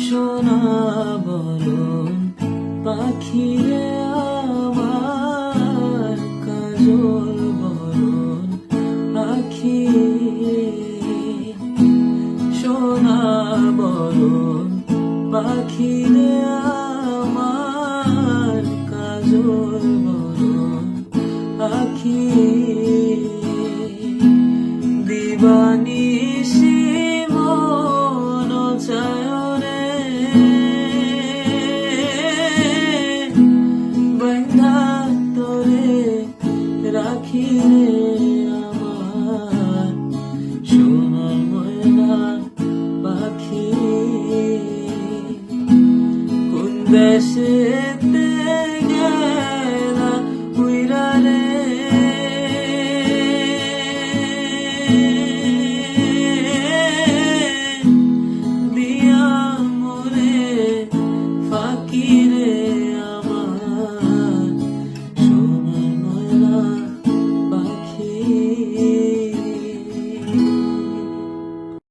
সোনা বরণ পাখিরে আমার কাজল বরণ আখি সোনা বরণ পাখিরে আমার কাজল বরণ আখি দিবানিশি মন চায়রে বন্ধা তোরে রাখি আমার সোনার ময়না পাখি কোন দেশেতে